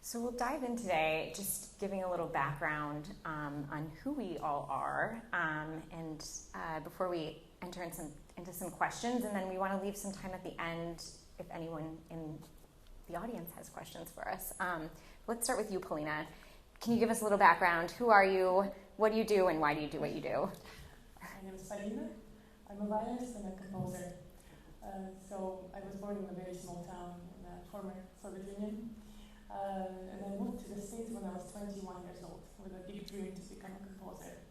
So we'll dive in today, just giving a little background on who we all are, and before we enter into some questions, and then we want to leave some time at the end if anyone in the audience has questions for us. Let's start with you, Polina. Can you give us a little background? Who are you? What do you do, and why do you do what you do? My name is Polina. I'm a violinist and a composer. So I was born in a very small town in the former Soviet Union. And I moved to the States when I was 21 years old with a big dream to become a composer.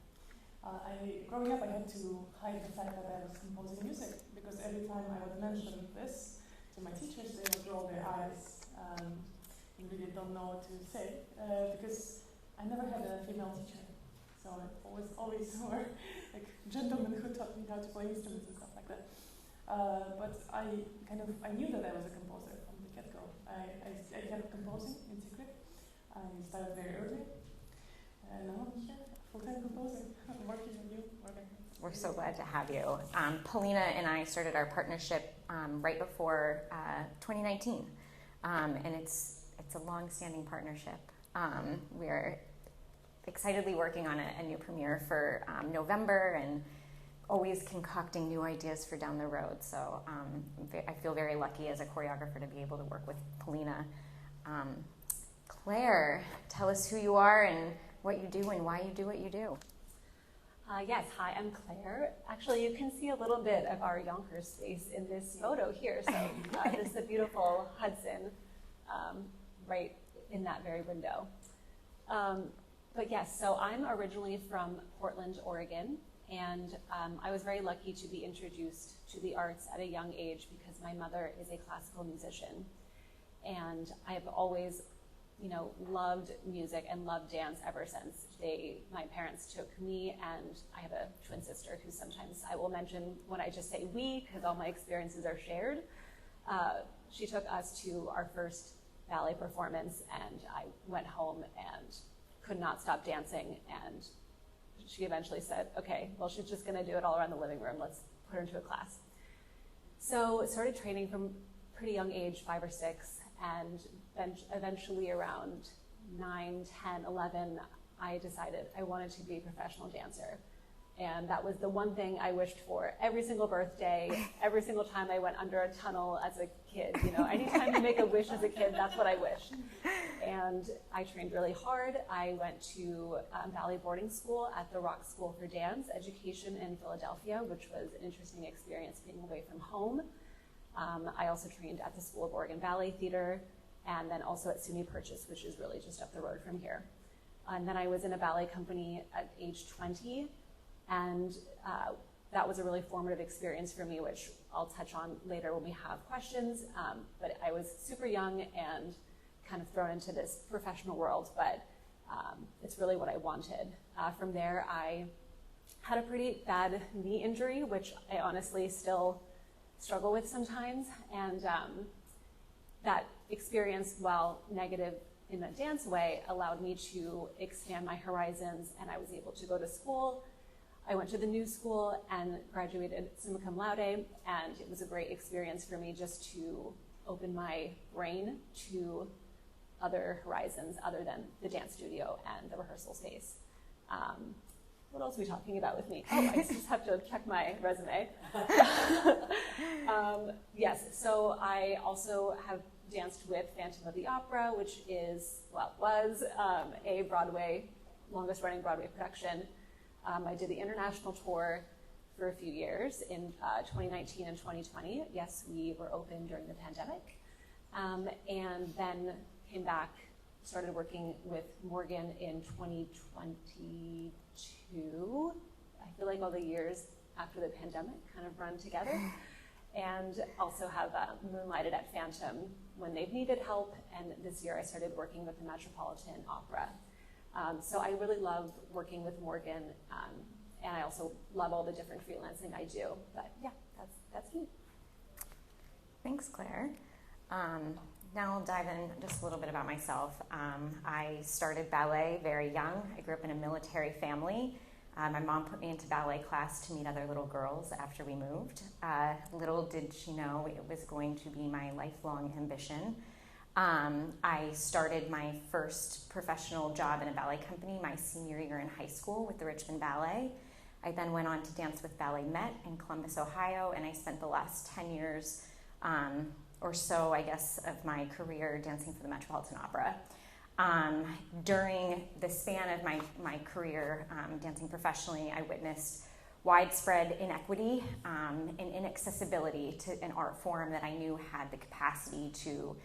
Growing up, I had to hide the fact that I was composing music because every time I would mention this to my teachers, they would roll their eyes and really don't know what to say because I never had a female teacher. So it was always were like gentlemen who taught me how to play instruments and stuff like that. But I knew that I was a composer from the get-go. I kept composing in secret. I started very early. And now I'm here, full-time composer. I'm working with you, Morgan. We're so glad to have you. Polina and I started our partnership right before 2019. And it's a long-standing partnership. We're excitedly working on a new premiere for November and always concocting new ideas for down the road. So I feel very lucky as a choreographer to be able to work with Polina. Claire, tell us who you are and what you do and why you do what you do. Yes, hi, I'm Claire. Actually, you can see a little bit of our Yonkers space in this photo here. So this is the beautiful Hudson right in that very window. But yes, so I'm originally from Portland, Oregon. And I was very lucky to be introduced to the arts at a young age because my mother is a classical musician. And I have always, loved music and loved dance ever since. My parents took me, and I have a twin sister who sometimes I will mention when I just say we because all my experiences are shared. She took us to our first ballet performance, and I went home and could not stop dancing, and she eventually said, okay, well, she's just going to do it all around the living room. Let's put her into a class. So I started training from a pretty young age, 5 or 6, and then eventually around 9, 10, 11, I decided I wanted to be a professional dancer. And that was the one thing I wished for every single birthday, every single time I went under a tunnel as a kid. Anytime you make a wish as a kid, that's what I wished. And I trained really hard. I went to ballet boarding school at the Rock School for Dance Education in Philadelphia, which was an interesting experience being away from home. I also trained at the School of Oregon Ballet Theater, and then also at SUNY Purchase, which is really just up the road from here. And then I was in a ballet company at age 20, and that was a really formative experience for me, which I'll touch on later when we have questions. But I was super young and kind of thrown into this professional world, but it's really what I wanted. From there, I had a pretty bad knee injury, which I honestly still struggle with sometimes. And that experience, while negative in a dance way, allowed me to expand my horizons, and I was able to go to school. I went to the new school and graduated summa cum laude, and it was a great experience for me just to open my brain to other horizons other than the dance studio and the rehearsal space. What else are we talking about with me? Oh, I just have to check my resume. Yes, so I also have danced with Phantom of the Opera, which was a longest running Broadway production. I did the international tour for a few years in 2019 and 2020. Yes, we were open during the pandemic. And then came back, started working with Morgan in 2022. I feel like all the years after the pandemic kind of run together. And also have moonlighted at Phantom when they've needed help. And this year I started working with the Metropolitan Opera. So I really love working with Morgan, and I also love all the different freelancing I do. But yeah, that's me. Thanks, Claire. Now I'll dive in just a little bit about myself. I started ballet very young. I grew up in a military family. My mom put me into ballet class to meet other little girls after we moved. Little did she know it was going to be my lifelong ambition. I started my first professional job in a ballet company my senior year in high school with the Richmond Ballet. I then went on to dance with Ballet Met in Columbus, Ohio, and I spent the last 10 years or so, I guess, of my career dancing for the Metropolitan Opera. During the span of my career dancing professionally, I witnessed widespread inequity and inaccessibility to an art form that I knew had the capacity to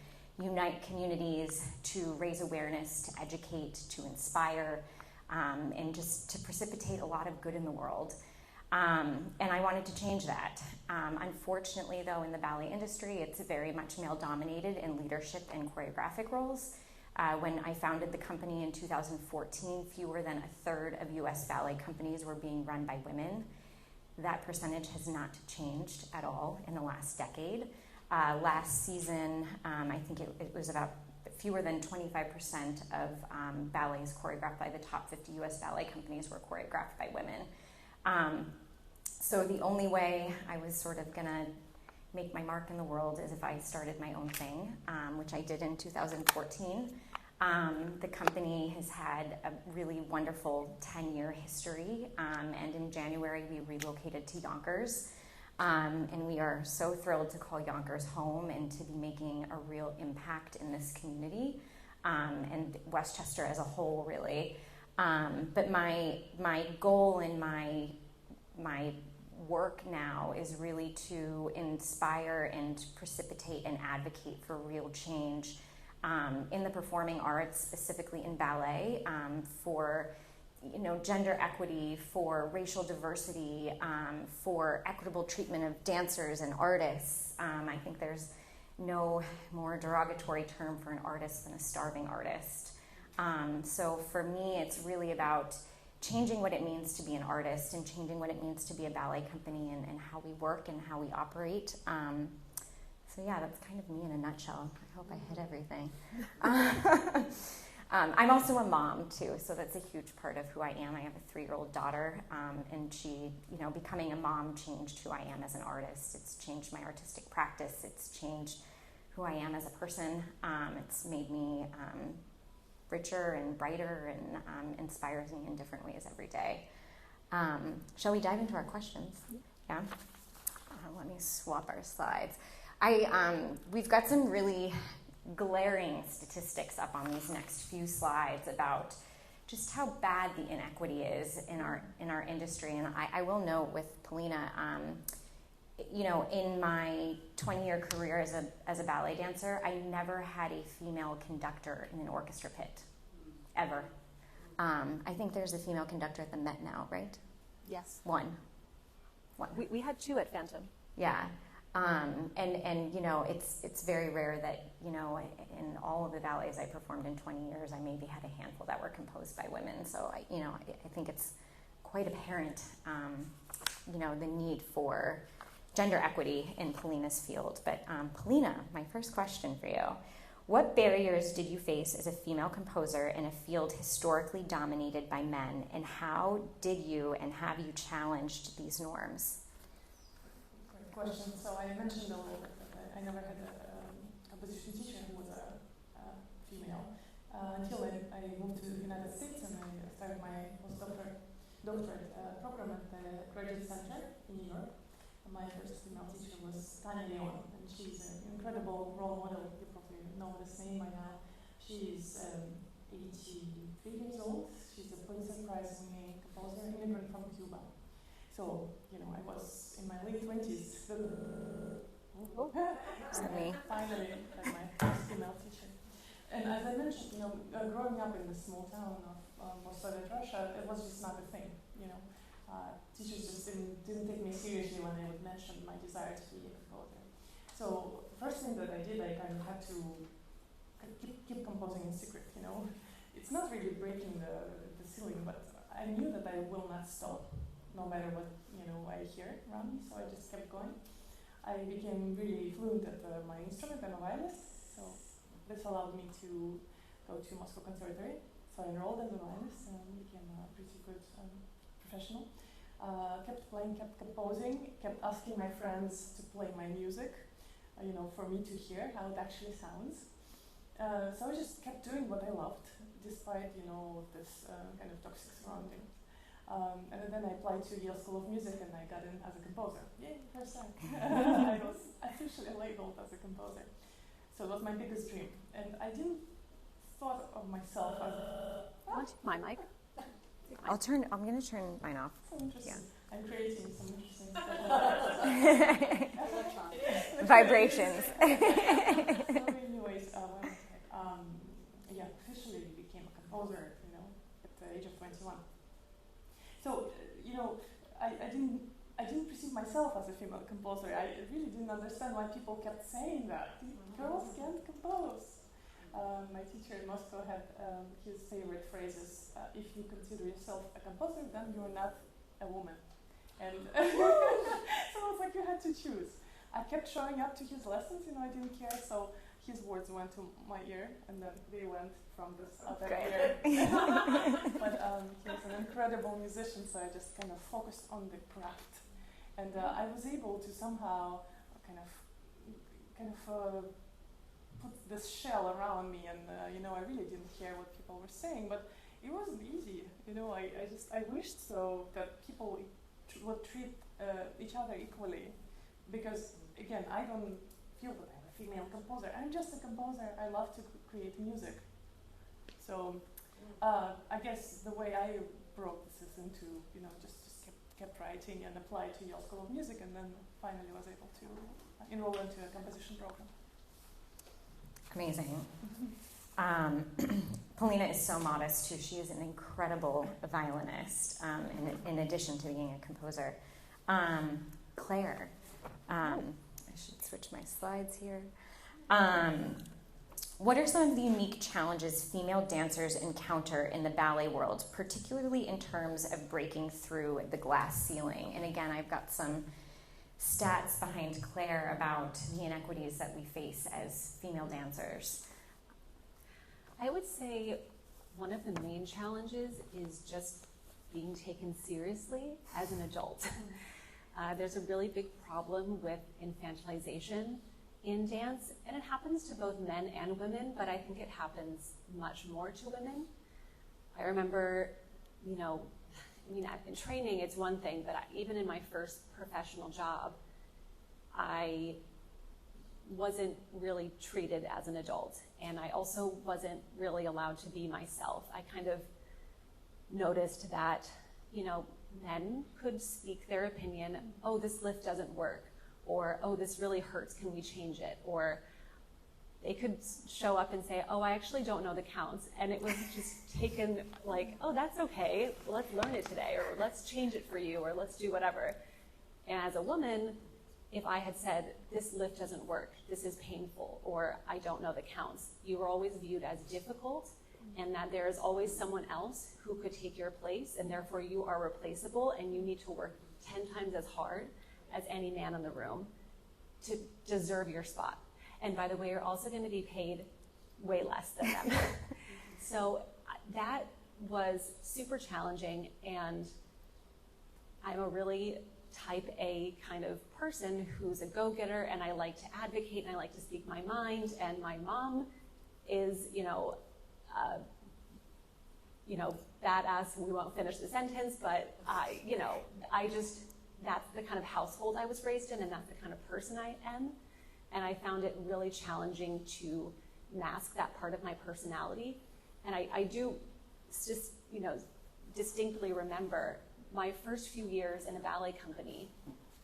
unite communities, to raise awareness, to educate, to inspire, and just to precipitate a lot of good in the world. And I wanted to change that. Unfortunately, though, in the ballet industry, it's very much male-dominated in leadership and choreographic roles. When I founded the company in 2014, fewer than a third of US ballet companies were being run by women. That percentage has not changed at all in the last decade. Last season, I think it was about fewer than 25% of ballets choreographed by the top 50 US ballet companies were choreographed by women. So the only way I was sort of gonna make my mark in the world is if I started my own thing, which I did in 2014. The company has had a really wonderful 10-year history, and in January we relocated to Yonkers, and we are so thrilled to call Yonkers home and to be making a real impact in this community, and Westchester as a whole, really. But my goal and my work now is really to inspire and precipitate and advocate for real change in the performing arts, specifically in ballet, for gender equity, for racial diversity, for equitable treatment of dancers and artists. I think there's no more derogatory term for an artist than a starving artist. So for me, it's really about changing what it means to be an artist and changing what it means to be a ballet company and how we work and how we operate. So yeah, that's kind of me in a nutshell. I hope I hit everything. I'm also a mom too, so that's a huge part of who I am. I have a 3-year-old daughter, and she, becoming a mom changed who I am as an artist. It's changed my artistic practice. It's changed who I am as a person. It's made me richer and brighter and inspires me in different ways every day. Shall we dive into our questions? Yeah? Let me swap our slides. We've got some really glaring statistics up on these next few slides about just how bad the inequity is in our industry. And I will note with Polina, in my 20-year career as a ballet dancer, I never had a female conductor in an orchestra pit, ever. I think there's a female conductor at the Met now, right? Yes. One. We had 2 at Phantom. Yeah. And it's very rare that, in all of the ballets I performed in 20 years, I maybe had a handful that were composed by women. So, I think it's quite apparent, the need for gender equity in Polina's field. But Polina, my first question for you. What barriers did you face as a female composer in a field historically dominated by men, and how did you and have you challenged these norms? Great question. So I mentioned earlier that I never had a composition teacher who was a female until I moved to the United States and I started my postdoctorate program at the Graduate Center in New York. My first female teacher was Tanya Leon, and she's an incredible role model. You probably know this name by now. She's 83 years old. She's a Pulitzer Prize-winning composer, immigrant from Cuba. So, I was in my late 20s. Finally, had my first female teacher. And as I mentioned, growing up in the small town of Soviet Russia, it was just not a thing, Teachers just didn't take me seriously when I would mention my desire to be a composer. So the first thing that I did, I kind of had to keep composing in secret, It's not really breaking the ceiling, but I knew that I will not stop, no matter what, I hear around me, so I just kept going. I became really fluent at my instrument. I'm a violinist, so this allowed me to go to Moscow Conservatory. So I enrolled as a violinist and became a pretty good professional. Kept playing, kept composing, kept asking my friends to play my music, for me to hear how it actually sounds. So I just kept doing what I loved, despite, this kind of toxic surrounding. And then I applied to Yale School of Music and I got in as a composer. Yay, first time. I was officially labeled as a composer. So it was my biggest dream. And I didn't thought of myself as My mic. I'm going to turn mine off. so interesting. Yeah. I'm creating some interesting stuff. Vibrations. So anyways, officially became a composer, at the age of 21. So, I didn't perceive myself as a female composer. I really didn't understand why people kept saying that. Girls can't compose. My teacher in Moscow had his favorite phrases, if you consider yourself a composer, then you're not a woman. And so it was like you had to choose. I kept showing up to his lessons, I didn't care, so his words went to my ear, and then they went from this other ear. But he was an incredible musician, so I just kind of focused on the craft. And I was able to somehow kind of put this shell around me, and I really didn't care what people were saying, but it wasn't easy. I wished so that people would treat each other equally, because again, I don't feel that I'm a female composer. I'm just a composer. I love to create music. So I guess the way I broke this is into just kept writing and applied to Yale School of Music, and then finally was able to enroll into a composition program. Amazing. Polina is so modest too. She is an incredible violinist, in addition to being a composer. Claire, I should switch my slides here. What are some of the unique challenges female dancers encounter in the ballet world, particularly in terms of breaking through the glass ceiling? And again, I've got some stats behind Claire about the inequities that we face as female dancers. I would say one of the main challenges is just being taken seriously as an adult. There's a really big problem with infantilization in dance, and it happens to both men and women, but I think it happens much more to women. I remember, in training it's one thing, but even in my first professional job, I wasn't really treated as an adult, and I also wasn't really allowed to be myself. I kind of noticed that, men could speak their opinion, oh, this lift doesn't work, or, oh, this really hurts, can we change it? Or they could show up and say, oh, I actually don't know the counts, and it was just taken like, oh, that's okay, let's learn it today, or let's change it for you, or let's do whatever. And as a woman, if I had said, this lift doesn't work, this is painful, or I don't know the counts, you were always viewed as difficult, and that there is always someone else who could take your place, and therefore you are replaceable, and you need to work 10 times as hard as any man in the room to deserve your spot. And by the way, you're also going to be paid way less than them. So that was super challenging, and I'm a really type A kind of person who's a go-getter, and I like to advocate, and I like to speak my mind, and my mom is, badass. We won't finish the sentence, but that's the kind of household I was raised in, and that's the kind of person I am. And I found it really challenging to mask that part of my personality. And I do just, distinctly remember my first few years in a ballet company.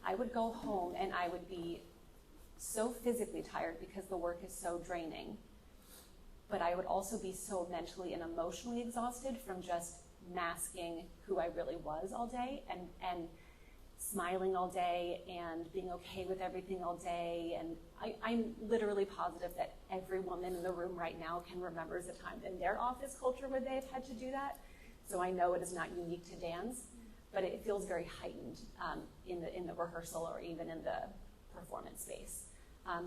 I would go home and I would be so physically tired because the work is so draining. But I would also be so mentally and emotionally exhausted from just masking who I really was all day, and smiling all day and being okay with everything all day. And I'm literally positive that every woman in the room right now can remember the time in their office culture where they've had to do that. So I know it is not unique to dance, but it feels very heightened in the rehearsal or even in the performance space.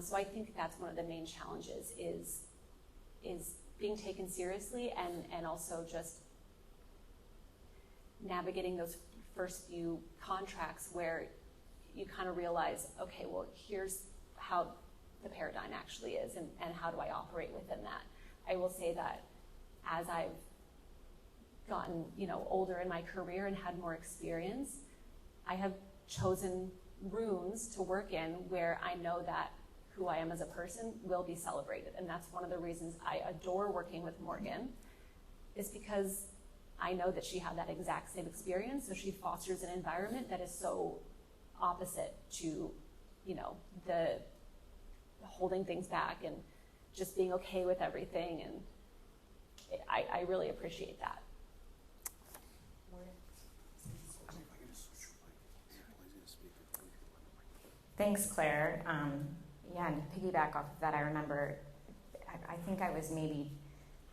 So I think that's one of the main challenges is being taken seriously, and also just navigating those first few contracts where you kind of realize, okay, well, here's how the paradigm actually is, and how do I operate within that. I will say that as I've gotten, older in my career and had more experience, I have chosen rooms to work in where I know that who I am as a person will be celebrated. And that's one of the reasons I adore working with Morgan, is because I know that she had that exact same experience. So she fosters an environment that is so opposite to, the holding things back and just being okay with everything. And I really appreciate that. Thanks, Claire. And to piggyback off of that, I remember, I think I was maybe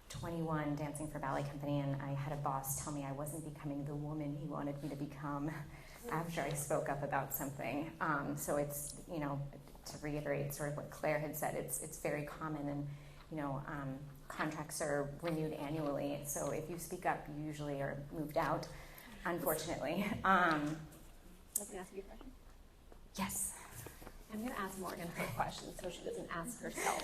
21 dancing for ballet company, and I had a boss tell me I wasn't becoming the woman he wanted me to become after I spoke up about something. So it's, to reiterate sort of what Claire had said, it's very common, and, contracts are renewed annually. So if you speak up, you usually are moved out, unfortunately. I was going to ask you a question. Yes. I'm going to ask Morgan her question so she doesn't ask herself.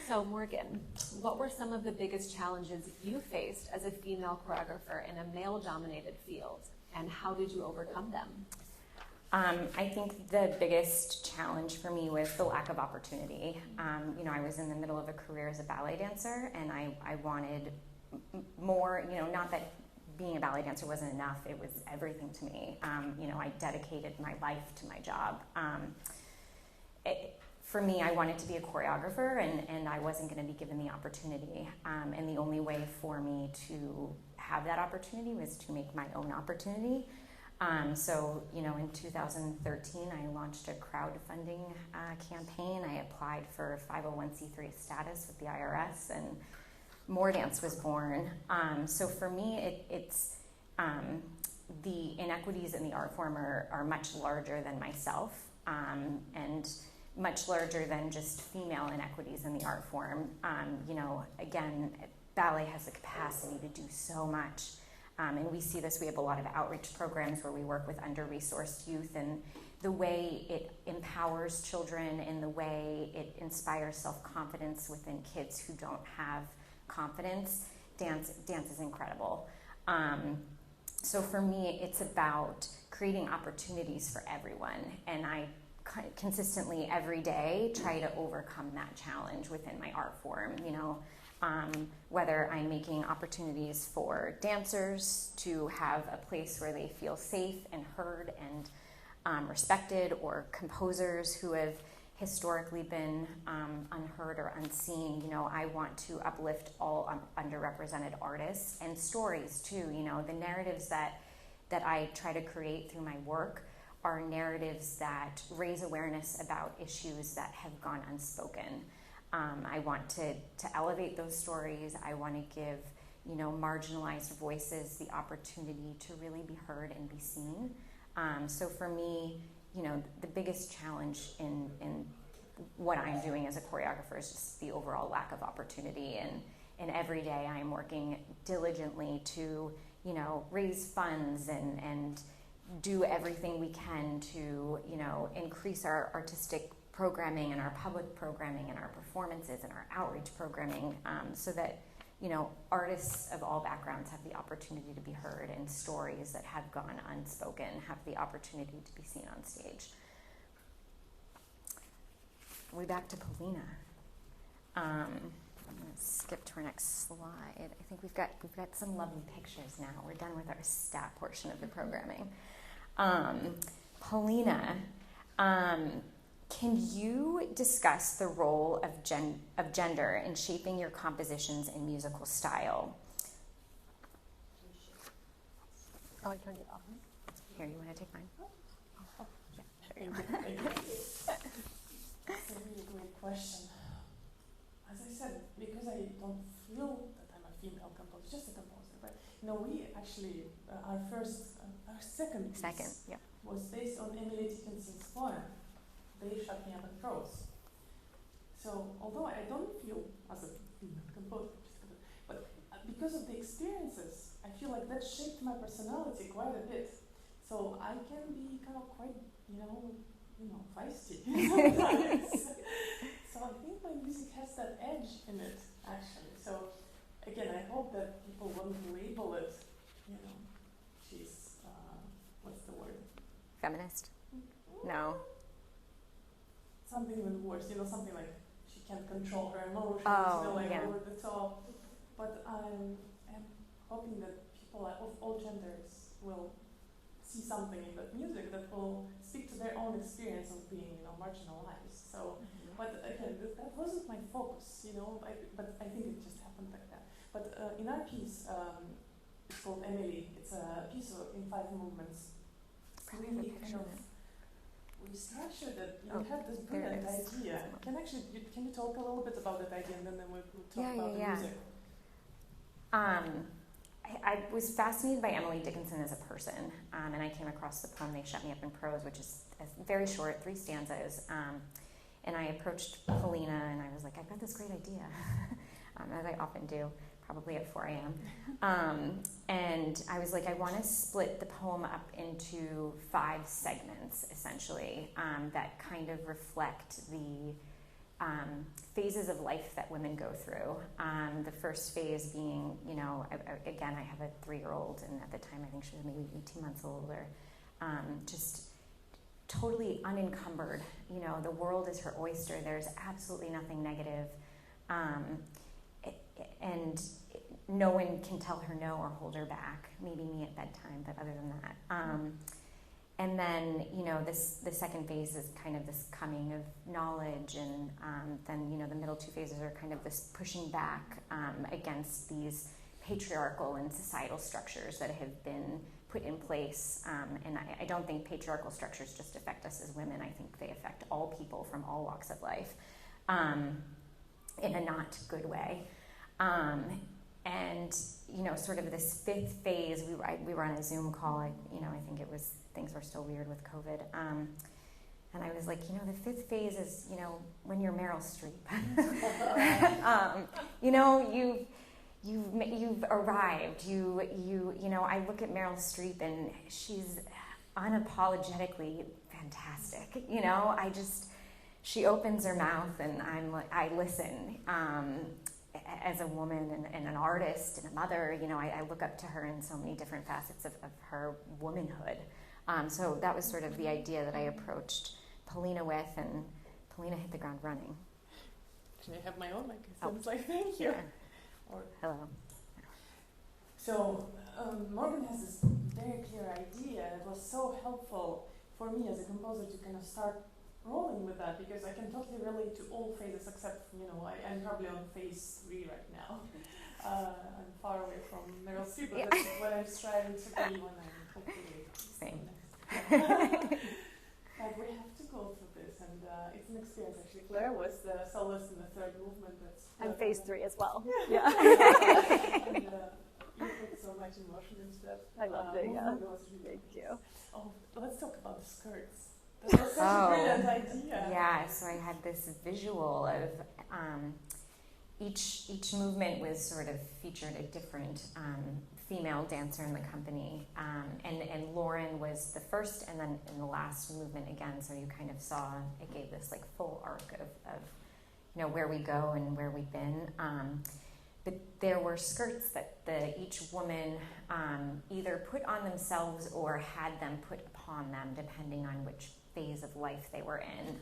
So Morgan, what were some of the biggest challenges you faced as a female choreographer in a male-dominated field, and how did you overcome them? I think the biggest challenge for me was the lack of opportunity. I was in the middle of a career as a ballet dancer, and I wanted more, not that being a ballet dancer wasn't enough, it was everything to me. I dedicated my life to my job. For me, I wanted to be a choreographer, and I wasn't going to be given the opportunity. And the only way for me to have that opportunity was to make my own opportunity. So, in 2013, I launched a crowdfunding campaign. I applied for 501c3 status with the IRS, and MorDance was born. So for me, it's the inequities in the art form are much larger than myself, and much larger than just female inequities in the art form. Again, ballet has the capacity to do so much. And we see this, we have a lot of outreach programs where we work with under-resourced youth, and the way it empowers children and the way it inspires self-confidence within kids who don't have confidence, dance is incredible. So for me, it's about creating opportunities for everyone, and I consistently every day try to overcome that challenge within my art form, whether I'm making opportunities for dancers to have a place where they feel safe and heard and respected, or composers who have historically been unheard or unseen. I want to uplift all underrepresented artists, and stories too. The narratives that I try to create through my work are narratives that raise awareness about issues that have gone unspoken. I want to elevate those stories. I want to give, marginalized voices the opportunity to really be heard and be seen. So for me, the biggest challenge in what I'm doing as a choreographer is just the overall lack of opportunity. And every day I'm working diligently to, raise funds and do everything we can to, increase our artistic programming and our public programming and our performances and our outreach programming, so that, artists of all backgrounds have the opportunity to be heard, and stories that have gone unspoken have the opportunity to be seen on stage. We're back to Polina. I'm going to skip to our next slide. I think we've got some lovely pictures now. We're done with our stat portion of the programming. Polina, can you discuss the role of gender in shaping your compositions and musical style? Oh, I turned it off. Here, you want to take mine? Oh, Yeah, there you go. That's a really great question. As I said, because I don't feel that I'm a female composer, just a composer, but we actually, our second piece Yeah. was based on Emily Dickinson's poem, They Shut Me Up and Froze. So although I don't feel as a female composer, but because of the experiences, I feel like that shaped my personality quite a bit. So I can be kind of quite, feisty sometimes. So I think my music has in it, actually. So again, I hope that people won't label it, you know, she's, what's the word? Feminist? No. Something even worse, you know, something like she can't control her emotions, Oh, you know, like yeah. over the top. But I'm hoping that people of all genders will see something in that music that will speak to their own experience of being, you know, marginalized. So, but again, that wasn't my focus, you know, but I think it just happened like that. But in our piece, it's called Emily. It's a piece in 5 movements. Probably have a Really picture of it. we structured it. You Oh, had this there it brilliant is. idea. Can you talk a little bit about that idea, and then we'll talk about the music? I was fascinated by Emily Dickinson as a person, and I came across the poem They Shut Me Up in Prose, which is very short, 3 stanzas. And I approached Polina, and I was like, I've got this great idea, as I often do, probably at 4 a.m. And I was like, I want to split the poem up into 5 segments, essentially, that kind of reflect the phases of life that women go through. The first phase being, you know, again, I have a 3-year-old, and at the time I think she was maybe 18 months old, or just totally unencumbered. You know, the world is her oyster. There's absolutely nothing negative. And no one can tell her no or hold her back. Maybe me at bedtime, but other than that. And then, you know, the second phase is kind of this coming of knowledge, and then, you know, the middle 2 phases are kind of this pushing back against these patriarchal and societal structures that have been put in place. And I don't think patriarchal structures just affect us as women. I think they affect all people from all walks of life in a not good way. And, you know, sort of this 5th phase, we were on a Zoom call, I think it was, things were still weird with COVID. And I was like, you know, the 5th phase is, you know, when you're Meryl Streep. You know, you've arrived. You know, I look at Meryl Streep and she's unapologetically fantastic. You know, she opens her mouth and I listen. As a woman and an artist and a mother, you know, I look up to her in so many different facets of her womanhood. So that was sort of the idea that I approached Polina with, and Polina hit the ground running. Can I have my own mic? Oh. Like, thank you. Yeah. Hello. So Morgan has this very clear idea. It was so helpful for me as a composer to kind of start rolling with that, because I can totally relate to all phases except, you know, I'm probably on phase 3 right now. I'm far away from Meryl Streep, but that's what I'm striving to be when I'm hopefully Same. Like, we have to go through this, and it's an experience. Actually, Claire was the soloist in the 3rd movement. I'm phase 3 as well. Yeah. Yeah. And, you put so much emotion into that. I loved it. Yeah. It was really Thank you. Oh, let's talk about the skirts. That was such a brilliant idea. Yeah, so I had this visual of each movement was sort of featured a different female dancer in the company, and Lauren was the first, and then in the last movement again, so you kind of saw, it gave this like full arc of you know, where we go and where we've been. But there were skirts that each woman either put on themselves or had them put upon them, depending on which phase of life they were in.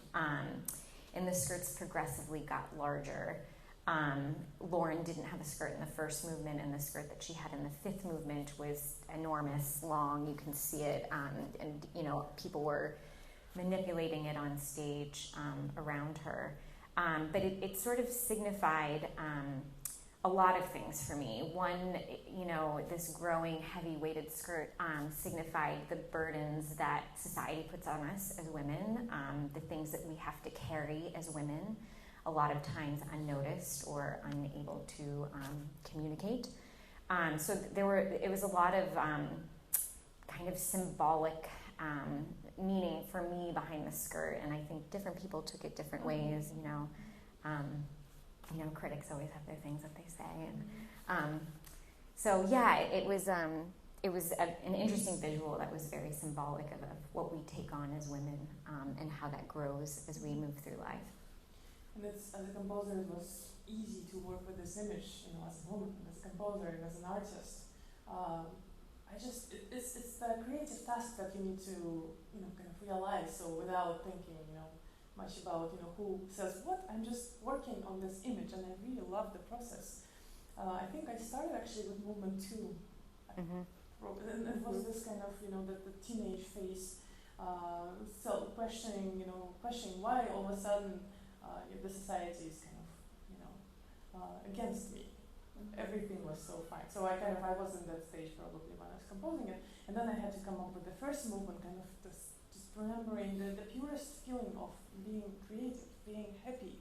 And the skirts progressively got larger. Lauren didn't have a skirt in the first movement, and the skirt that she had in the 5th movement was enormous, long, you can see it, and you know, people were manipulating it on stage around her. But it sort of signified a lot of things for me. One, you know, this growing heavy-weighted skirt signified the burdens that society puts on us as women, the things that we have to carry as women, a lot of times unnoticed or unable to communicate. So it was a lot of kind of symbolic meaning for me behind the skirt, and I think different people took it different ways, you know. You know, critics always have their things that they say, and so yeah, it was an interesting visual that was very symbolic of what we take on as women, and how that grows as we move through life. And it's, as a composer, it was easy to work with this image, you know, as a woman, as a composer, and as an artist. It's the creative task that you need to, you know, kind of realize. So without thinking, you know, much about, you know, who says what. I'm just working on this image, and I really love the process. I think I started actually with movement 2. Mm-hmm. And it was this kind of, you know, the teenage phase, questioning why all of a sudden the society is kind of, you know, against me. Everything was so fine. So I was in that stage probably when I was composing it, and then I had to come up with the first movement, kind of just remembering the purest feeling of being creative, being happy,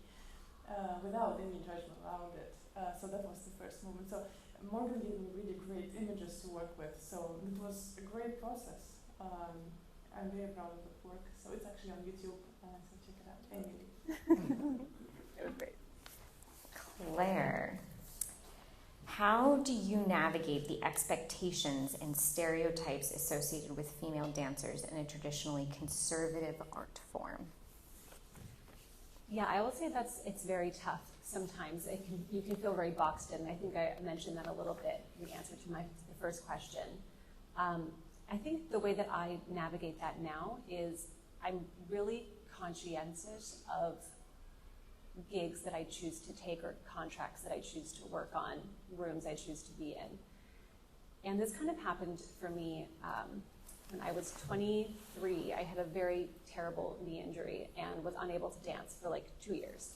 without any judgment around it. So that was the first movement. So Morgan gave me really great images to work with. So it was a great process. I'm very proud of the work. So it's actually on YouTube, so check it out. Anyway. It was great. Claire, how do you navigate the expectations and stereotypes associated with female dancers in a traditionally conservative art form? Yeah, I will say it's very tough. Sometimes you can feel very boxed in. I think I mentioned that a little bit in the answer to the first question. I think the way that I navigate that now is I'm really conscientious of gigs that I choose to take or contracts that I choose to work on, rooms I choose to be in. And this kind of happened for me when I was 23. I had a very terrible knee injury and was unable to dance for like 2 years.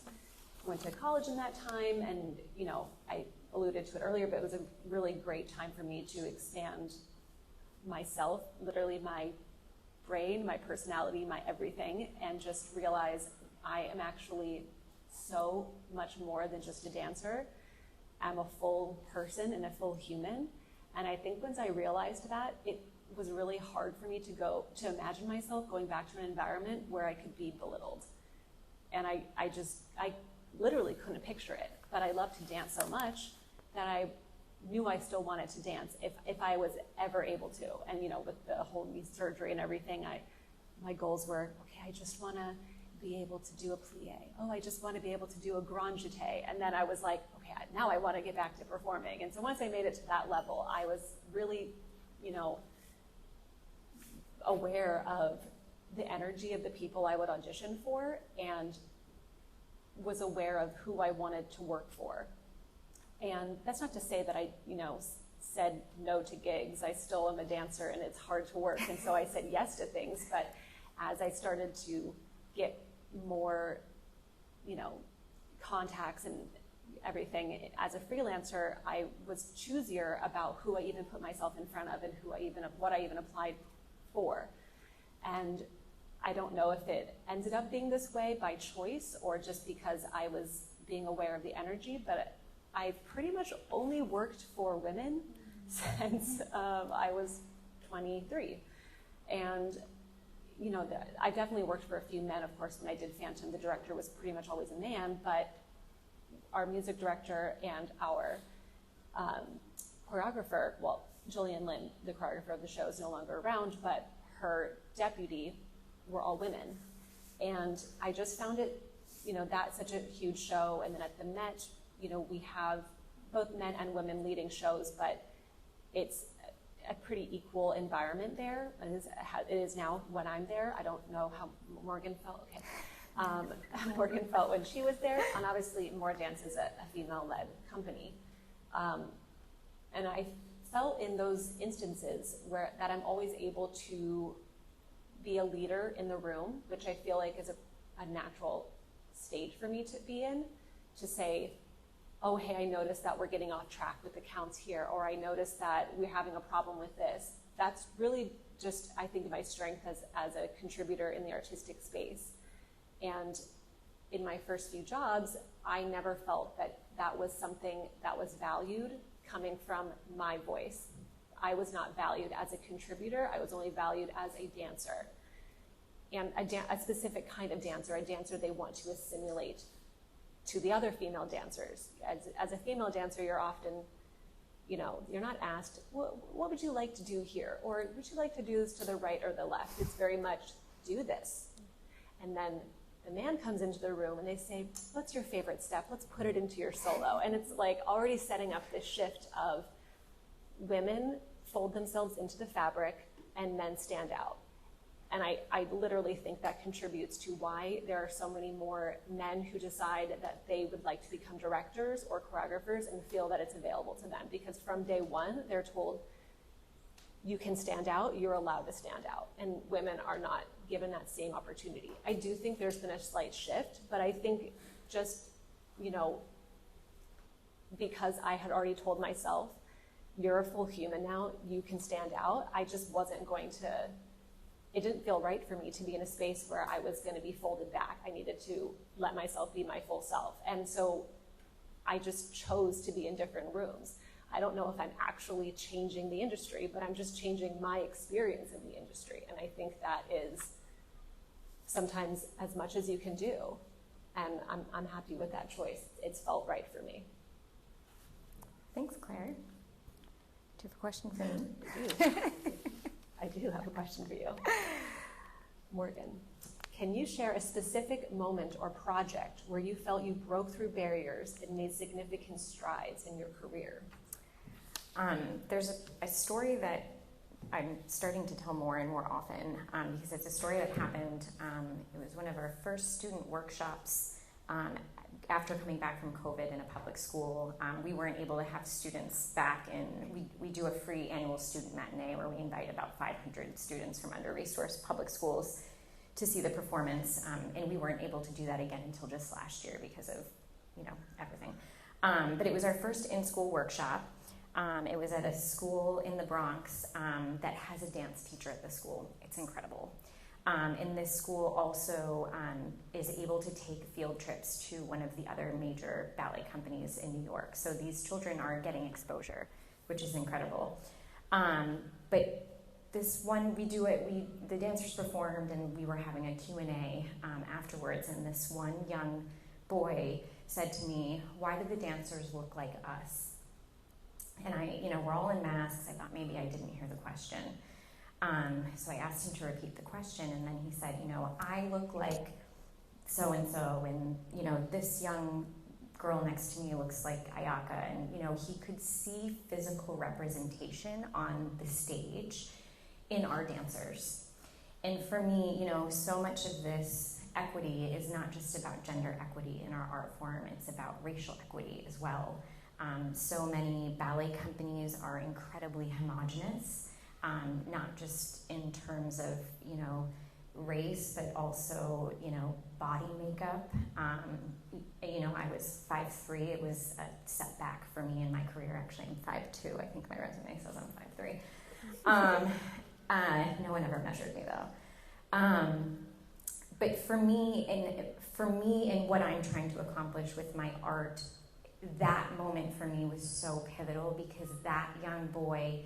Went to college in that time, and you know, I alluded to it earlier, but it was a really great time for me to expand myself, literally my brain, my personality, my everything, and just realize I am actually so much more than just a dancer. I'm a full person and a full human. And I think once I realized that, it was really hard for me to imagine myself going back to an environment where I could be belittled. And I literally couldn't picture it, but I loved to dance so much that I knew I still wanted to dance if I was ever able to. And you know, with the whole knee surgery and everything, my goals were, okay, I just want to be able to do a plie. Oh, I just want to be able to do a grand jeté. And then I was like, okay, now I want to get back to performing. And so once I made it to that level, I was really, you know, aware of the energy of the people I would audition for, and was aware of who I wanted to work for. And that's not to say that I, you know, said no to gigs. I still am a dancer, and it's hard to work, and so I said yes to things. But as I started to get more, you know, contacts and everything as a freelancer, I was choosier about who I even put myself in front of and what I even applied for. And I don't know if it ended up being this way by choice or just because I was being aware of the energy, but I've pretty much only worked for women since I was 23. And, you know, I definitely worked for a few men. Of course, when I did Phantom, the director was pretty much always a man, but our music director and our choreographer, well, Jillian Lynn, the choreographer of the show, is no longer around, but her deputy were all women. And I just found it, you know, that's such a huge show. And then at the Met, you know, we have both men and women leading shows, but it's a pretty equal environment there. It is now when I'm there. I don't know how Morgan felt. Okay. Morgan felt when she was there. And obviously MorDance is a female-led company. And I felt in those instances that I'm always able to be a leader in the room, which I feel like is a natural stage for me to be in, to say, oh, hey, I noticed that we're getting off track with the counts here, or I noticed that we're having a problem with this. That's really just, I think, my strength as a contributor in the artistic space. And in my first few jobs, I never felt that was something that was valued coming from my voice. I was not valued as a contributor. I was only valued as a dancer. And a specific kind of dancer, a dancer they want to assimilate to the other female dancers. As a female dancer, you're often, you know, you're not asked, what would you like to do here? Or would you like to do this to the right or the left? It's very much, do this. And then The man comes into the room and they say, what's your favorite step? Let's put it into your solo. And it's like already setting up this shift of women fold themselves into the fabric and men stand out. And I literally think that contributes to why there are so many more men who decide that they would like to become directors or choreographers and feel that it's available to them. Because from day one, they're told, you can stand out, you're allowed to stand out. And women are not given that same opportunity. I do think there's been a slight shift, but I think just, you know, because I had already told myself, you're a full human now, you can stand out, I just wasn't going to, it didn't feel right for me to be in a space where I was going to be folded back. I needed to let myself be my full self. And so I just chose to be in different rooms. I don't know if I'm actually changing the industry, but I'm just changing my experience in the industry. And I think that is sometimes as much as you can do. And I'm happy with that choice. It's felt right for me. Thanks, Claire. Do you have a question for me? I do have a question for you. Morgan, can you share a specific moment or project where you felt you broke through barriers and made significant strides in your career? There's a story that I'm starting to tell more and more often because it's a story that happened. It was one of our first student workshops after coming back from COVID in a public school. We weren't able to have students back in, we do a free annual student matinee where we invite about 500 students from under-resourced public schools to see the performance, and we weren't able to do that again until just last year because of, you know, everything. But it was our first in-school workshop. It was at a school in the Bronx that has a dance teacher at the school. It's incredible. And this school also is able to take field trips to one of the other major ballet companies in New York. So these children are getting exposure, which is incredible. But this one, the dancers performed and we were having a Q&A afterwards, and this one young boy said to me, "Why do the dancers look like us?" And we're all in masks. I thought maybe I didn't hear the question. So I asked him to repeat the question, and then he said, I look like so-and-so, and, this young girl next to me looks like Ayaka, and, he could see physical representation on the stage in our dancers. And for me, so much of this equity is not just about gender equity in our art form, it's about racial equity as well. So many ballet companies are incredibly homogenous, not just in terms of, race, but also, body makeup. I was 5'3". It was a setback for me in my career. Actually, I'm 5'2". I think my resume says I'm 5'3". No one ever measured me though. But for me and what I'm trying to accomplish with my art, that moment for me was so pivotal because that young boy,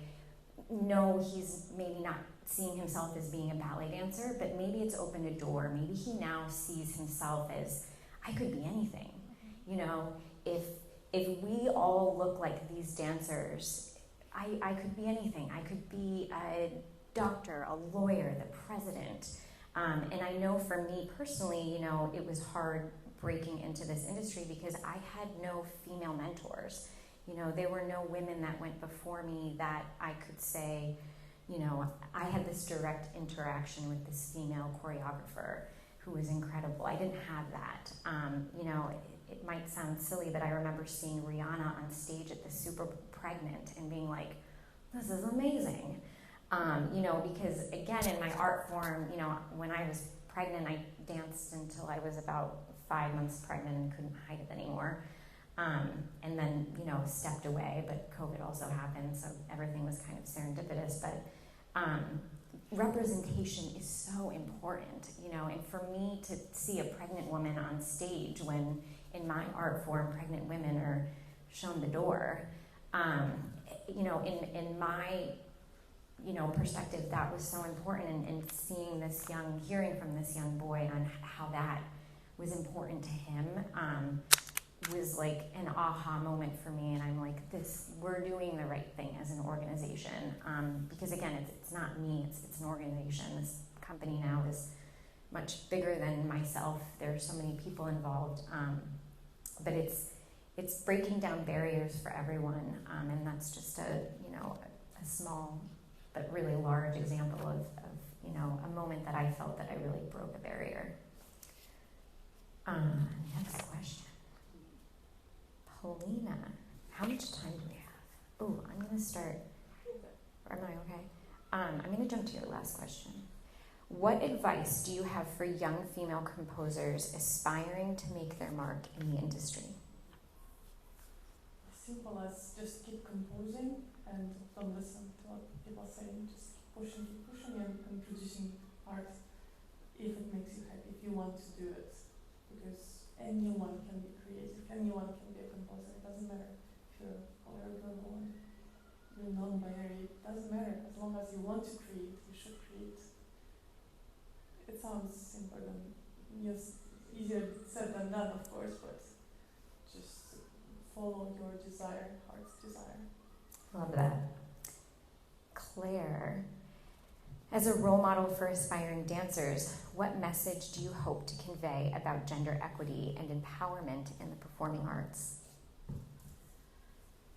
no, he's maybe not seeing himself as being a ballet dancer, but maybe it's opened a door. Maybe he now sees himself as, I could be anything. If we all look like these dancers, I could be anything. I could be a doctor, a lawyer, the president. And I know for me personally, it was hard breaking into this industry because I had no female mentors. There were no women that went before me that I could say, I had this direct interaction with this female choreographer who was incredible. I didn't have that. It might sound silly, but I remember seeing Rihanna on stage at the Super Pregnant and being like, this is amazing. Because again, in my art form, when I was pregnant, I danced until I was about 5 months pregnant and couldn't hide it anymore. And then, stepped away, but COVID also happened, so everything was kind of serendipitous. But representation is so important, and for me to see a pregnant woman on stage when in my art form, pregnant women are shown the door, in my perspective, that was so important, and hearing from this young boy on how that was important to him was like an aha moment for me, and I'm like, we're doing the right thing as an organization, because again, it's not me, it's an organization. This company now is much bigger than myself. There are so many people involved, but it's breaking down barriers for everyone, and that's just a small but really large example of a moment that I felt that I really broke a barrier. Next question. Polina, how much time do we have? Oh, I'm going to start. Am I okay? I'm going to jump to your last question. What advice do you have for young female composers aspiring to make their mark in the industry? As simple as just keep composing and don't listen to what people are saying. Just keep pushing and producing art if it makes you happy, if you want to do it. Because anyone can be creative, anyone can be a composer. It doesn't matter if you're a choreographer or you're non-binary. It doesn't matter. As long as you want to create, you should create. It sounds simpler than, yes, easier said than done, of course, but just follow your desire, heart's desire. Love that. Claire, as a role model for aspiring dancers, what message do you hope to convey about gender equity and empowerment in the performing arts?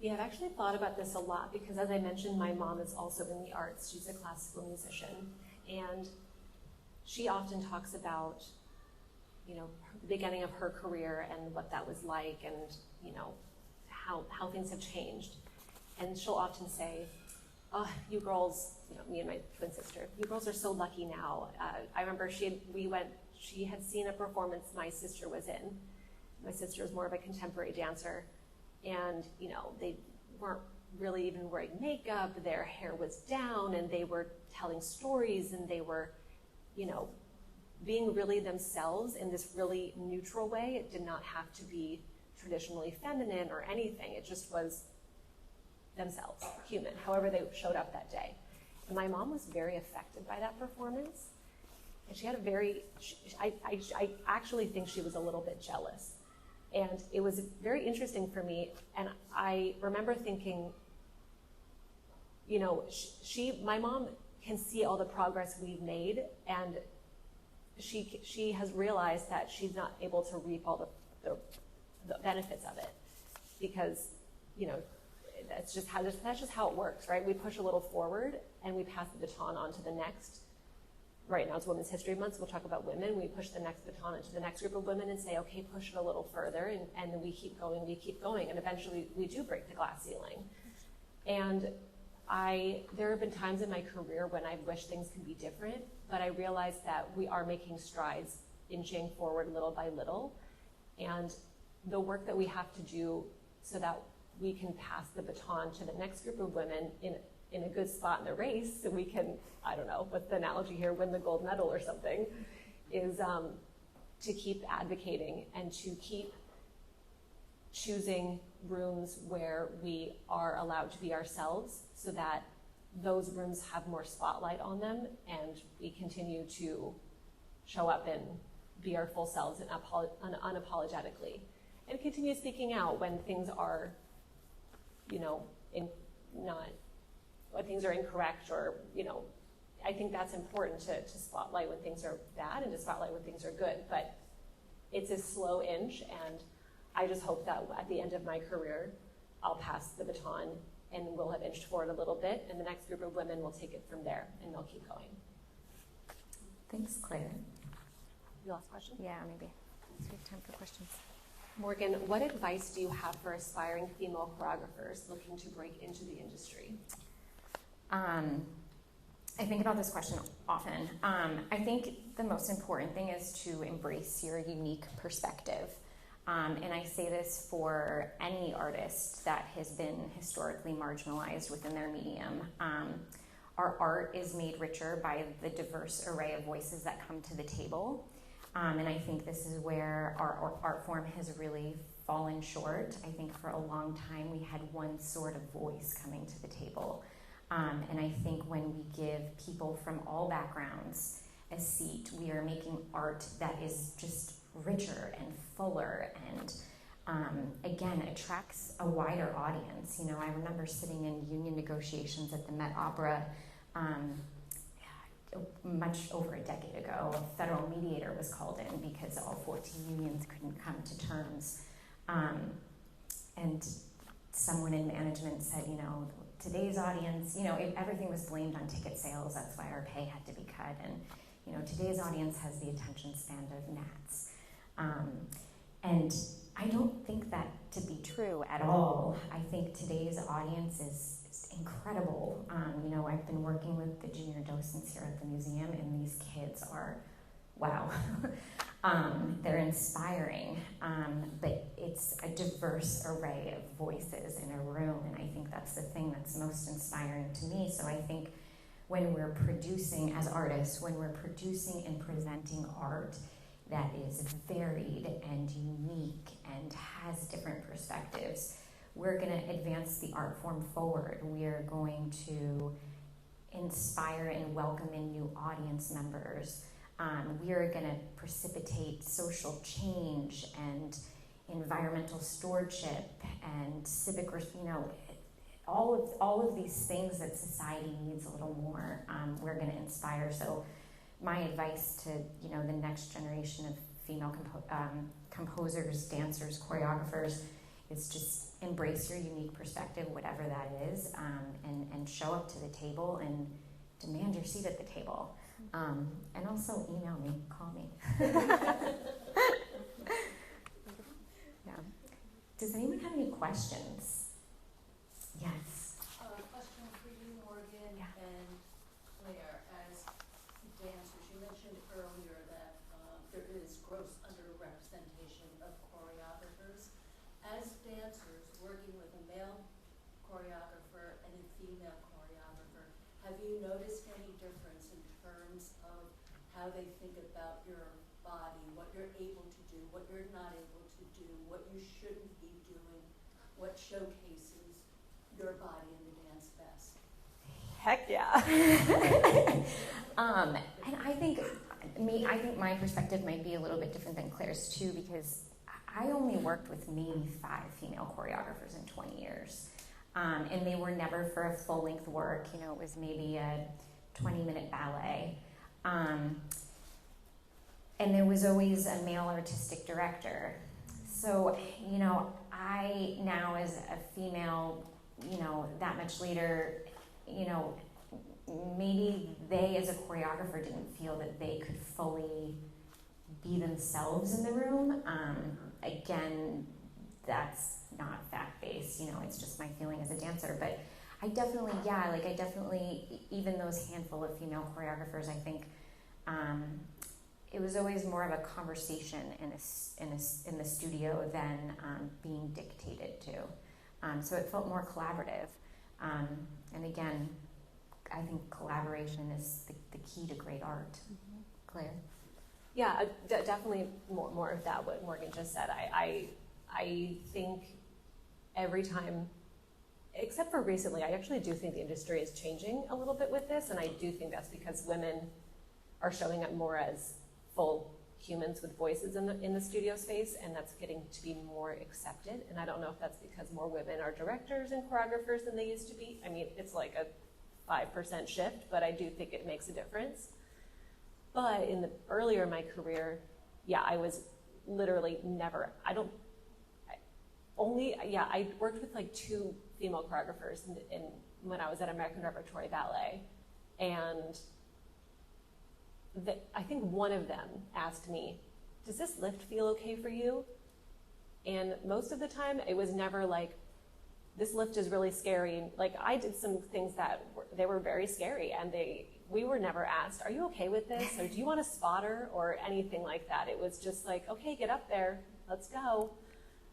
Yeah, I've actually thought about this a lot because, as I mentioned, my mom is also in the arts. She's a classical musician, and she often talks about, the beginning of her career and what that was like, and how things have changed. And she'll often say, "Oh, you girls," me and my twin sister, "you girls are so lucky now." I remember she had seen a performance my sister was in. My sister was more of a contemporary dancer, and they weren't really even wearing makeup. Their hair was down, and they were telling stories, and they were, being really themselves in this really neutral way. It did not have to be traditionally feminine or anything. It just was themselves, human, however they showed up that day. And my mom was very affected by that performance. And she had I actually think she was a little bit jealous. And it was very interesting for me. And I remember thinking, my mom can see all the progress we've made, and she has realized that she's not able to reap all the benefits of it, because that's just how it works, right? We push a little forward and we pass the baton on to the next. Right now it's Women's History Month, so we'll talk about women. We push the next baton into the next group of women and say, okay, push it a little further, and then we keep going, and eventually we do break the glass ceiling. And there have been times in my career when I wish things could be different, but I realized that we are making strides, inching forward little by little, and the work that we have to do so that we can pass the baton to the next group of women in a good spot in the race, so we can, I don't know, what's the analogy here, win the gold medal or something, is to keep advocating and to keep choosing rooms where we are allowed to be ourselves, so that those rooms have more spotlight on them, and we continue to show up and be our full selves and unapologetically, and continue speaking out when things are, when things are incorrect, or, I think that's important to spotlight when things are bad and to spotlight when things are good. But it's a slow inch, and I just hope that at the end of my career, I'll pass the baton and we'll have inched forward a little bit, and the next group of women will take it from there, and they'll keep going. Thanks, Claire. Your last question? Yeah, maybe. So we have time for questions. Morgan, what advice do you have for aspiring female choreographers looking to break into the industry? I think about this question often. I think the most important thing is to embrace your unique perspective. And I say this for any artist that has been historically marginalized within their medium. Our art is made richer by the diverse array of voices that come to the table. And I think this is where our art form has really fallen short. I think for a long time we had one sort of voice coming to the table. And I think when we give people from all backgrounds a seat, we are making art that is just richer and fuller and, again, attracts a wider audience. I remember sitting in union negotiations at the Met Opera much over a decade ago, a federal mediator was called in because all 14 unions couldn't come to terms. And someone in management said, today's audience, everything was blamed on ticket sales. That's why our pay had to be cut. And, today's audience has the attention span of gnats. And I don't think that to be true at all. I think today's audience is incredible. I've been working with the junior docents here at the museum, and these kids are, wow. They're inspiring, but it's a diverse array of voices in a room, and I think that's the thing that's most inspiring to me. So I think when we're producing, as artists, when we're producing and presenting art that is varied and unique and has different perspectives, we're going to advance the art form forward. We're going to inspire and welcome in new audience members. We are going to precipitate social change and environmental stewardship and civic, all of these things that society needs a little more. We're going to inspire. So, my advice to the next generation of female composers, dancers, choreographers is just embrace your unique perspective, whatever that is, and show up to the table and demand your seat at the table. And also email me, call me. Yeah. Does anyone have any questions? Yes. Question for you, Morgan and Claire. As dancers, you mentioned earlier that there is gross underrepresentation of choreographers. As dancers working with a male choreographer and a female choreographer, have you noticed any difference in terms of how they think about your body, what you're able to do, what you're not able to do, what you shouldn't be doing, what showcases your body in the dance best? Heck yeah. And I think my perspective might be a little bit different than Claire's too, because I only worked with maybe 5 female choreographers in 20 years. And they were never for a full-length work. It was maybe a 20-minute ballet. And there was always a male artistic director. So, I now as a female, that much later, maybe they as a choreographer didn't feel that they could fully be themselves in the room. Again, that's not fact-based, it's just my feeling as a dancer. But I definitely, even those handful of female choreographers, I think it was always more of a conversation in the studio than being dictated to. So it felt more collaborative. And again, I think collaboration is the key to great art. Mm-hmm. Claire? Yeah, definitely more of that, what Morgan just said. I think every time, except for recently, I actually do think the industry is changing a little bit with this, and I do think that's because women are showing up more as full humans with voices in the studio space, and that's getting to be more accepted. And I don't know if that's because more women are directors and choreographers than they used to be. I mean, it's like a 5% shift, but I do think it makes a difference. But earlier in my career, I was literally never, I worked with like 2 female choreographers when I was at American Repertory Ballet. And I think one of them asked me, does this lift feel okay for you? And most of the time, it was never like, this lift is really scary. Like, I did some things that they were very scary, and we were never asked, are you okay with this? Or do you want a spotter? Or anything like that. It was just like, okay, get up there, let's go.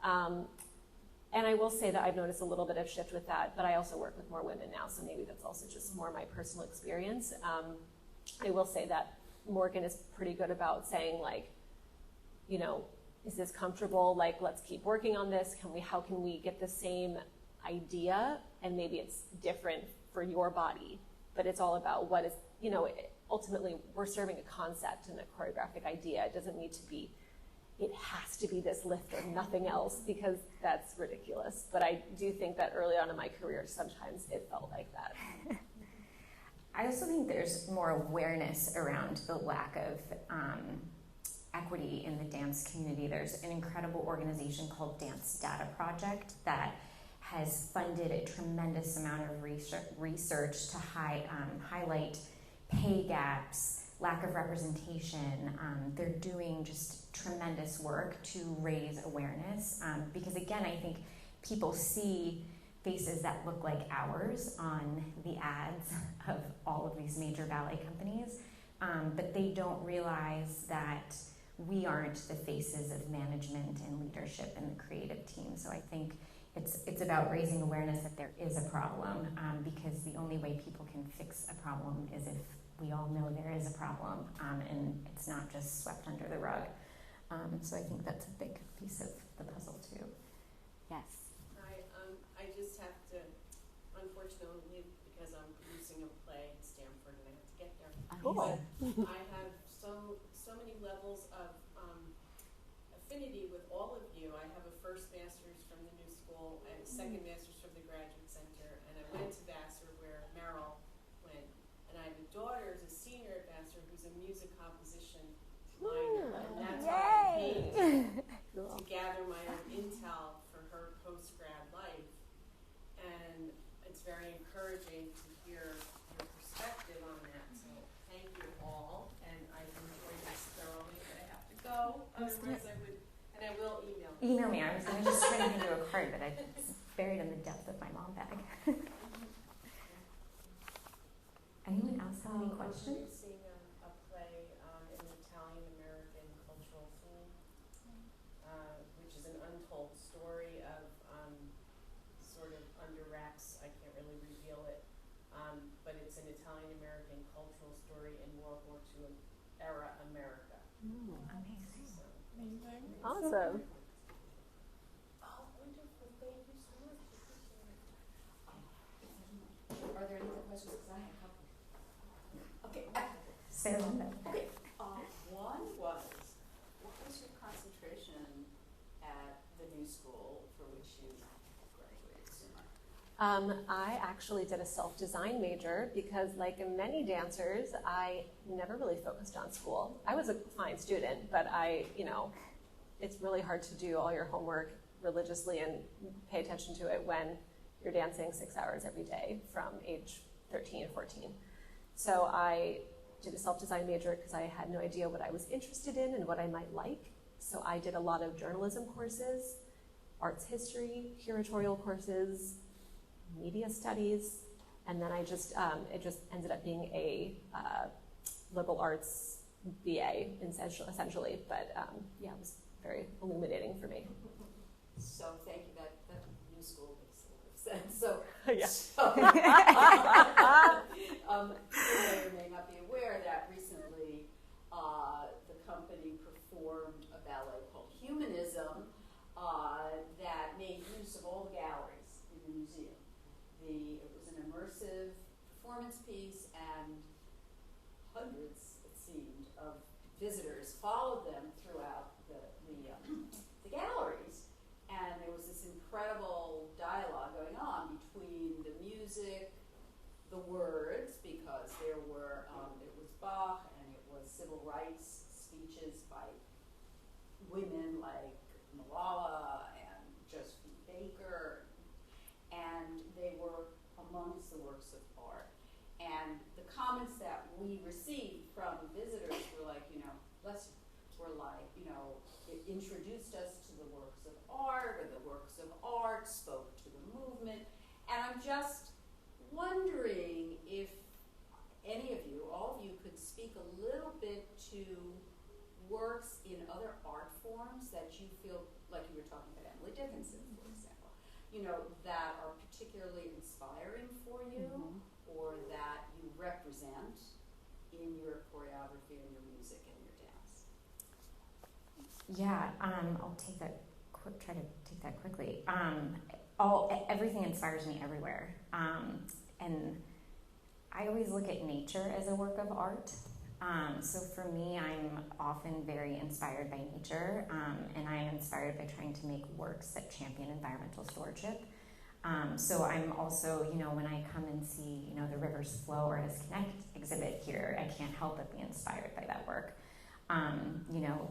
And I will say that I've noticed a little bit of shift with that, but I also work with more women now, so maybe that's also just more my personal experience. I will say that Morgan is pretty good about saying, like, is this comfortable? Like, let's keep working on this. How can we get the same idea, and maybe it's different for your body, but it's all about what is, ultimately we're serving a concept and a choreographic idea. It doesn't need to be, it has to be this lift or nothing else, because that's ridiculous. But I do think that early on in my career, sometimes it felt like that. I also think there's more awareness around the lack of equity in the dance community. There's an incredible organization called Dance Data Project that has funded a tremendous amount of research to highlight pay gaps, lack of representation. They're doing just tremendous work to raise awareness because, again, I think people see faces that look like ours on the ads of all of these major ballet companies, but they don't realize that we aren't the faces of management and leadership and the creative team. So I think it's about raising awareness that there is a problem, because the only way people can fix a problem is if we all know there is a problem, and it's not just swept under the rug. So I think that's a big piece of the puzzle too. Yes. I just have to, unfortunately, because I'm producing a play in Stamford and I have to get there. Cool. But I have so many levels of affinity with all of you. I have a first master's from the New School and a second master's from the Graduate Center, and I went to Vassar where Meryl went. And I have a daughter who's a senior at Vassar who's a music composition minor, and that's why I came to gather my own intel for her post-grad life. And it's very encouraging to hear your perspective on that. So thank you all, and I've enjoyed this thoroughly. But I have to go. Otherwise, I will email you. Email me. I was going to just try to hand you a card, but it's buried in the depth of my mom bag. Anyone else have any questions? We're seeing a play in the Italian-American cultural theme, which is an untold story of sort of under wraps. I can't really reveal it, but it's an Italian-American cultural story in World War II era America. Amazing. So, Awesome. oh, wonderful. Thank you so much. Are there any other questions? Because I have a couple. Okay. Sarah. Okay. One was, what was your concentration at the New School for which you graduated soon? I actually did a self-design major because, like many dancers, I never really focused on school. I was a fine student, but it's really hard to do all your homework religiously and pay attention to it when you're dancing 6 hours every day from age 13, 14. So I did a self-design major because I had no idea what I was interested in and what I might like. So I did a lot of journalism courses, arts history, curatorial courses, media studies, and then I just it just ended up being a liberal arts BA essentially. But yeah, it was very illuminating for me. So thank you. That New School makes a lot of sense. So, Yeah. you may or may not be aware that recently the company performed a ballet called Humanism that made use of all the galleries in the museum. It was an immersive performance piece, and hundreds, it seemed, of visitors followed them throughout the galleries. And there was this incredible dialogue going on between the music, the words, because there were, it was Bach, and it was civil rights speeches by women like Malala and Josephine Baker, and they were amongst the works of art. And the comments that we received from visitors were like, it introduced us to the works of art, or the works of art spoke to the movement. And I'm just wondering if any of you, all of you, could speak a little bit to works in other art forms that you feel, like you were talking about Emily Dickinson, for example, that are particularly inspiring for you, or that you represent in your choreography and your music and your dance. Yeah, I'll take that. Try to take that quickly. Everything inspires me everywhere, and I always look at nature as a work of art. So for me, I'm often very inspired by nature, and I am inspired by trying to make works that champion environmental stewardship. So I'm also, when I come and see, the Rivers Flow Artist Connect exhibit here, I can't help but be inspired by that work.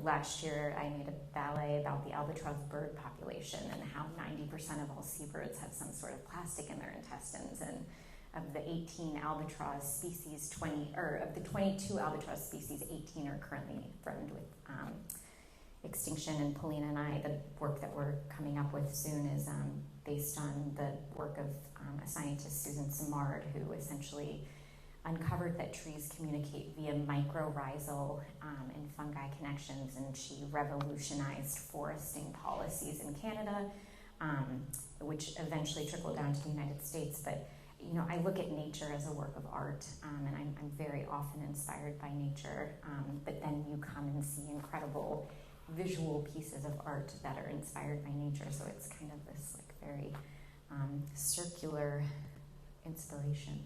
Last year I made a ballet about the albatross bird population and how 90% of all seabirds have some sort of plastic in their intestines, and of the 18 albatross species, of the 22 albatross species, 18 are currently threatened with extinction. And Polina and I, the work that we're coming up with soon is based on the work of a scientist, Susan Simard, who essentially uncovered that trees communicate via mycorrhizal and fungi connections, and she revolutionized foresting policies in Canada, which eventually trickled down to the United States. But I look at nature as a work of art, and I'm very often inspired by nature, but then you come and see incredible visual pieces of art that are inspired by nature, so it's kind of this very circular inspiration.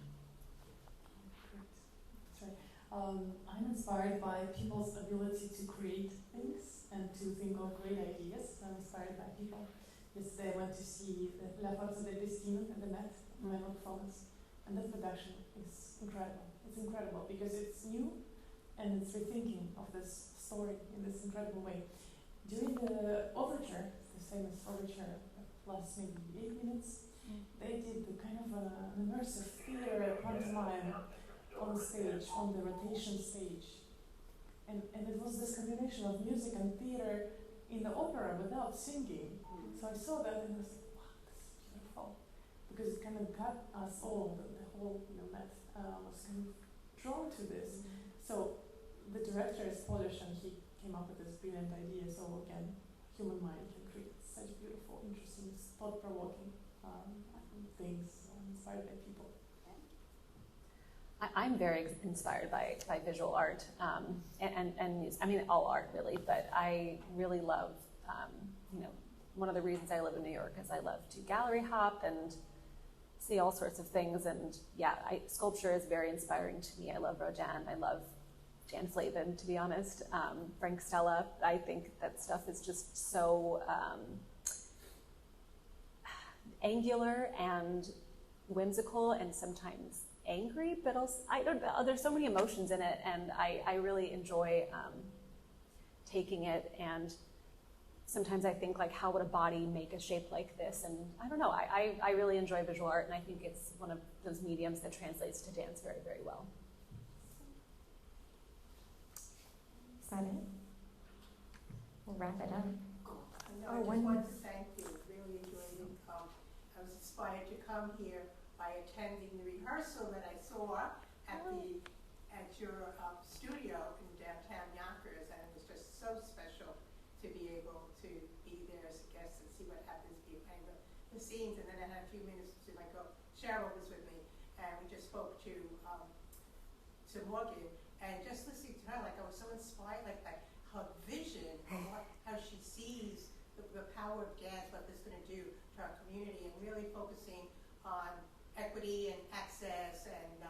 I'm inspired by people's ability to create things and to think of great ideas. I'm inspired by people. Yesterday I went to see the La Forza del Destino at the Met, my own performance, and that production is incredible. It's incredible because it's new and it's rethinking of this story in this incredible way. During the overture, the famous overture, plus maybe 8 minutes, they did the kind of an immersive theater pantomime on stage, on the rotation stage. And it was this combination of music and theater in the opera without singing. So I saw that and I was like, wow, this is beautiful. Because it kind of got us all, the whole Met was kind of drawn to this. So the director is Polish and he came up with this brilliant idea. So again, human mind can create such beautiful, interesting, thought-provoking things inspired by people. I'm very inspired by visual art, and I mean all art really, but I really love, one of the reasons I live in New York is I love to gallery hop and see all sorts of things, and sculpture is very inspiring to me. I love Rodin, I love Jan Slavin, to be honest, Frank Stella. I think that stuff is just so angular and whimsical and sometimes angry, but also there's so many emotions in it, and I really enjoy taking it, and sometimes I think how would a body make a shape like this, and I don't know, I really enjoy visual art, and I think it's one of those mediums that translates to dance very, very well. Is that it? We'll wrap it up. I just wanted to thank you, really enjoyed it. I was inspired to come here by attending the rehearsal that I saw at your studio in downtown Yonkers, and it was just so special to be able to be there as a guest and see what happens behind the scenes. And then I had a few minutes to Cheryl was with me, and we just spoke to Morgan, and just listening to her, I was so inspired, by her vision, how she sees the power of dance, what this is going to do to our community, and really focusing on equity and access and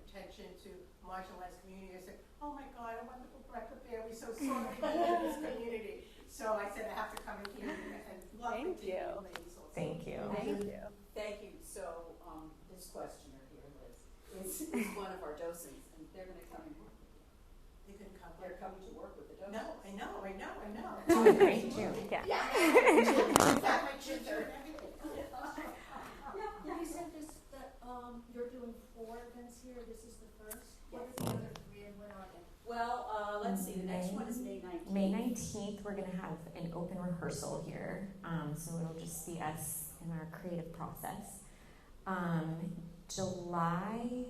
attention to marginalized communities. I said, oh my God, a wonderful breath of air. We're so sorry in this community. So I said, I have to come in here and love Thank you. Ladies also. Thank you. Thank you. Thank you. So this questioner here, Liz, is one of our docents, and they're going to come in. They couldn't come. They're coming to work with the docents. No, I know. Oh, great, too. Yeah. Got my children and everything. You said this, that you're doing 4 events here, this is the first? What are the other 3 and when are they? Well, let's see, the next one is May 19th. May 19th, we're going to have an open rehearsal here, so it'll just be us in our creative process. July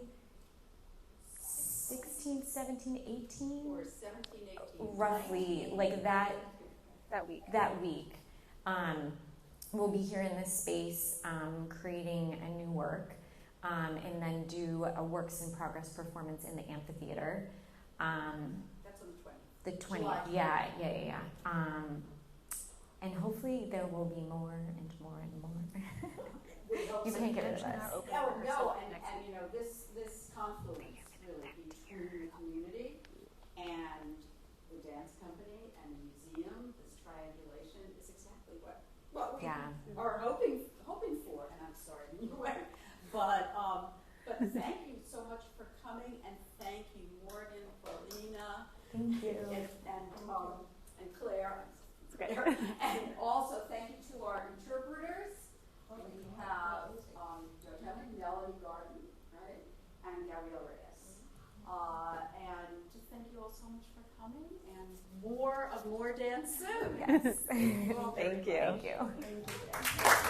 16th, 17th, 18th? Or 17, 18. Roughly, 19. that week. We'll be here in this space creating a new work, and then do a works in progress performance in the amphitheater. That's on The 20th, July 20th. yeah. And hopefully there will be more and more and more. You can't get rid of us. Oh, no, and this confluence really between the community and the dance company and the museum, this triangulation is exactly what we are hoping for, and I'm so But thank you so much for coming, and thank you, Morgan, Polina, Thank you. and Claire. Okay. And also thank you to our interpreters. We have Melody Garden, right, and Gabrielle Reyes. And just thank you all so much for coming, and more of MorDance soon. Yes. Thank you. Thank you. Thank you.